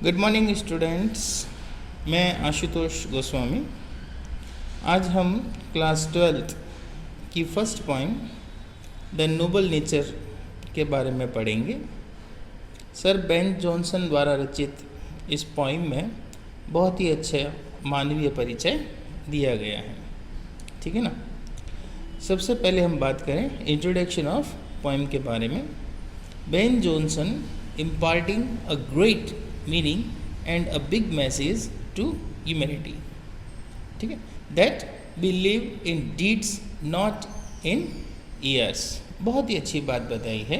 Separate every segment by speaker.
Speaker 1: Good morning students. मैं आशुतोष गोस्वामी। आज हम क्लास 12th की first poem the Nobel nature के बारे में पढ़ेंगे। सर बेन जॉनसन द्वारा रचित इस पोइम में बहुत ही अच्छा मानवीय परिचय दिया गया है। ठीक है ना। सबसे पहले हम बात करें इंट्रोडक्शन ऑफ पोइम के बारे में। Ben Jonson imparting a great meaning and a big message to humanity. ठीक है, that we live in deeds not in years. बहुत ही अच्छी बात बताई है।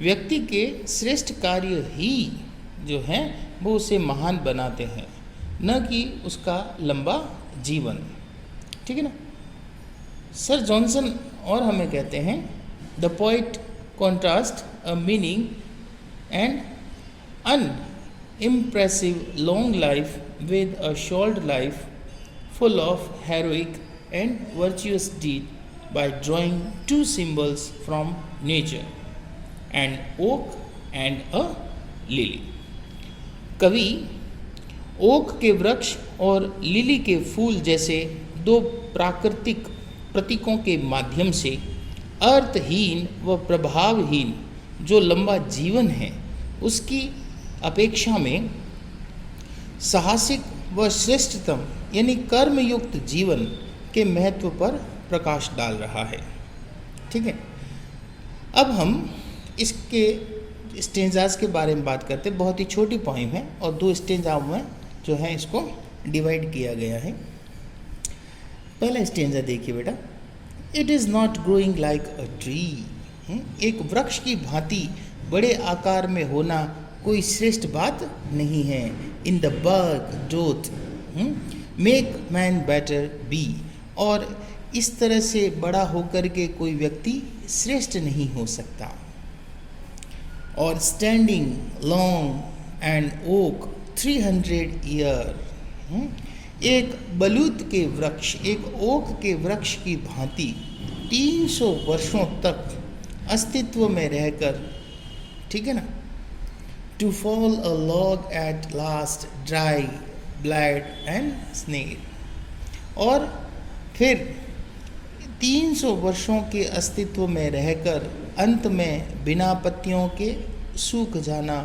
Speaker 1: व्यक्ति के श्रेष्ठ कार्य ही जो हैं वो उसे महान बनाते हैं, न कि उसका लंबा जीवन। ठीक है ना। सर जॉनसन और हमें कहते हैं the poet contrast a meaning and unimpressive long life with a short life full of heroic and virtuous deed by drawing two symbols from nature, an oak and a lily. कवि okay के वृक्ष और lily के फूल जैसे दो प्राकृतिक प्रतीकों के माध्यम से अर्थहीन व प्रभावहीन जो लंबा जीवन है उसकी अपेक्षा में साहसिक व श्रेष्ठतम यानी कर्मयुक्त जीवन के महत्व पर प्रकाश डाल रहा है। ठीक है। अब हम इसके स्टेंजास के बारे में बात करते हैं। बहुत ही छोटी पोइम है और दो स्टेंजाओं में जो है इसको डिवाइड किया गया है। पहला स्टेंजा देखिए बेटा। It is not growing like a tree. एक वृक्ष की भांति बड़े आकार में होना कोई श्रेष्ठ बात नहीं है। In the bulk doth make man better be. और इस तरह से बड़ा होकर के कोई व्यक्ति श्रेष्ठ नहीं हो सकता। और standing long and oak 300 year. एक बलूत के वृक्ष, एक ओक के वृक्ष की भांति 300 वर्षों तक अस्तित्व में रहकर, ठीक है ना। To fall a log at last dry bald and snail. और फिर 300 वर्षों के अस्तित्व में रहकर अंत में बिना पत्तियों के सूख जाना,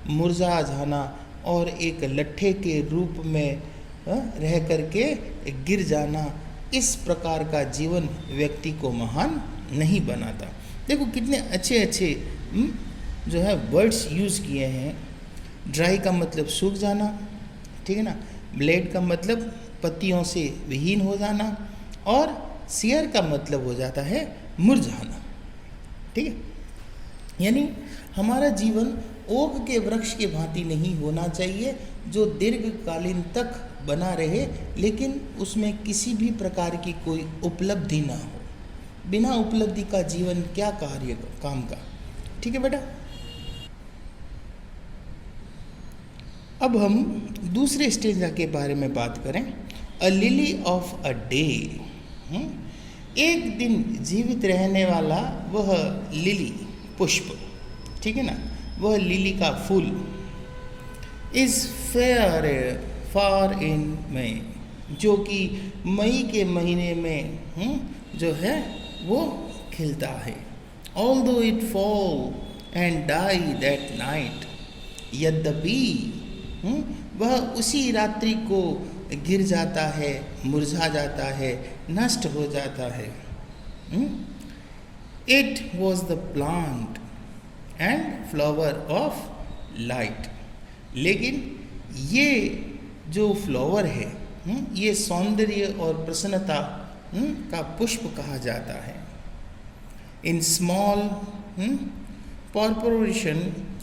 Speaker 1: मुरझा जाना और एक लट्ठे के रूप में रह करके गिर जाना, इस प्रकार का जीवन व्यक्ति को महान नहीं बनाता। देखो कितने अच्छे अच्छे जो है वर्ड्स यूज़ किए हैं। ड्राई का मतलब सूख जाना, ठीक है ना। ब्लेड का मतलब पत्तियों से विहीन हो जाना और सियर का मतलब हो जाता है मुरझाना। ठीक है। यानी हमारा जीवन ओक के वृक्ष की भांति नहीं होना चाहिए जो दीर्घकालीन तक बना रहे, लेकिन उसमें किसी भी प्रकार की कोई उपलब्धि ना हो। बिना उपलब्धि का जीवन क्या कार्य काम का। ठीक है बेटा। अब हम दूसरे स्टेंजा के बारे में बात करें। अ लिली ऑफ अ डे। एक दिन जीवित रहने वाला वह लिली पुष्प, ठीक है ना, वह लिली का फूल इज फेयर फार इन मई, जो कि मई के महीने में जो है वो खिलता है। Although it fall and die that night. यद्यपि वह उसी रात्रि को गिर जाता है, मुरझा जाता है, नष्ट हो जाता है। It was the plant and flower of light. लेकिन ये जो फ्लावर है ये सौंदर्य और प्रसन्नता का पुष्प कहा जाता है। In small corporation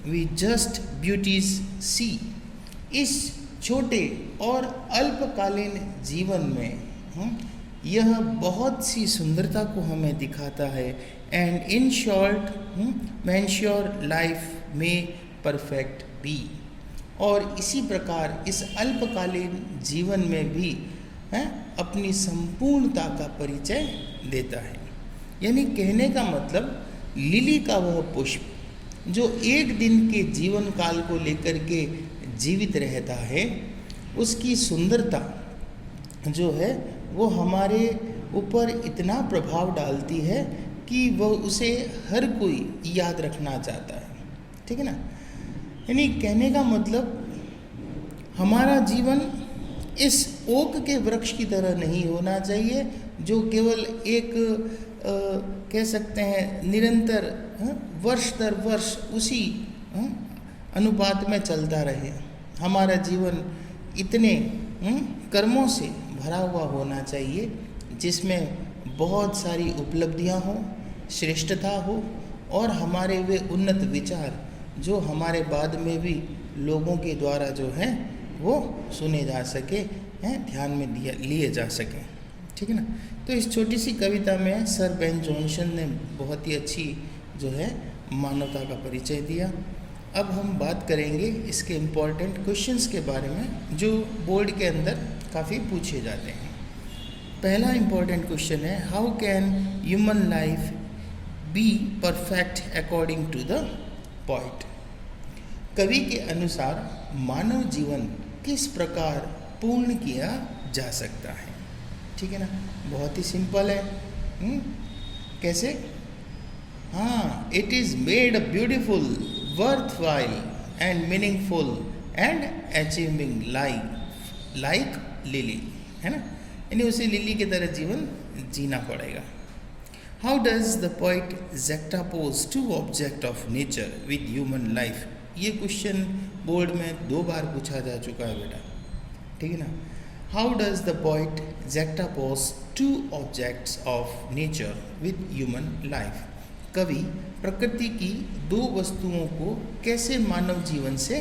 Speaker 1: we just beauties see. इस छोटे और अल्पकालीन जीवन में यह बहुत सी सुंदरता को हमें दिखाता है। एंड इन शॉर्ट मैंश्योर लाइफ में परफेक्ट बी। और इसी प्रकार इस अल्पकालीन जीवन में भी अपनी संपूर्णता का परिचय देता है। यानी कहने का मतलब लिली का वह पुष्प जो एक दिन के जीवन काल को लेकर के जीवित रहता है उसकी सुंदरता जो है वो हमारे ऊपर इतना प्रभाव डालती है कि वह उसे हर कोई याद रखना चाहता है। ठीक है ना। यानी कहने का मतलब हमारा जीवन इस ओक के वृक्ष की तरह नहीं होना चाहिए जो केवल एक कह सकते हैं निरंतर वर्ष दर वर्ष उसी अनुपात में चलता रहे। हमारा जीवन इतने कर्मों से भरा हुआ होना चाहिए जिसमें बहुत सारी उपलब्धियां हो, श्रेष्ठता हो और हमारे वे उन्नत विचार जो हमारे बाद में भी लोगों के द्वारा जो है वो सुने जा सके, हैं ध्यान में लिए जा सकें। ठीक है ना। तो इस छोटी सी कविता में सर बेन जॉनसन ने बहुत ही अच्छी जो है मानवता का परिचय दिया। अब हम बात करेंगे इसके इम्पॉर्टेंट क्वेश्चंस के बारे में जो बोर्ड के अंदर काफ़ी पूछे जाते हैं। पहला इम्पॉर्टेंट क्वेश्चन है, how can human life be perfect according to the poet. कवि के अनुसार मानव जीवन किस प्रकार पूर्ण किया जा सकता है। ठीक है ना। बहुत ही सिंपल है। कैसे? हाँ, it is made beautiful, worthwhile and meaningful and achieving like lily, है ना। यानी उसे लिली की तरह जीवन जीना पड़ेगा। How does the poet juxtapose two object of nature with human life. ये क्वेश्चन बोर्ड में 2 बार पूछा जा चुका है बेटा। ठीक है ना। How does the poet juxtapose two objects of nature with human life. कवि प्रकृति की 2 वस्तुओं को कैसे मानव जीवन से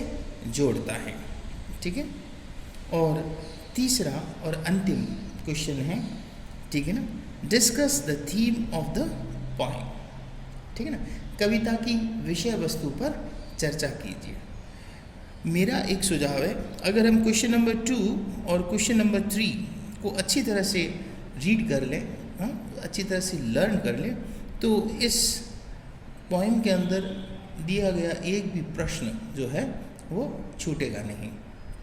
Speaker 1: जोड़ता है। ठीक है। और तीसरा और अंतिम क्वेश्चन है, ठीक है ना, discuss the theme of the poem. ठीक है ना। कविता की विषय वस्तु पर चर्चा कीजिए। मेरा एक सुझाव है, अगर हम क्वेश्चन नंबर 2 और क्वेश्चन नंबर 3 को अच्छी तरह से रीड कर लें, अच्छी तरह से लर्न कर लें, तो इस पोएम के अंदर दिया गया एक भी प्रश्न जो है वो छूटेगा नहीं।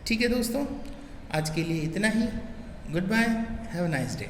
Speaker 1: ठीक है दोस्तों, आज के लिए इतना ही। Goodbye, have a nice day.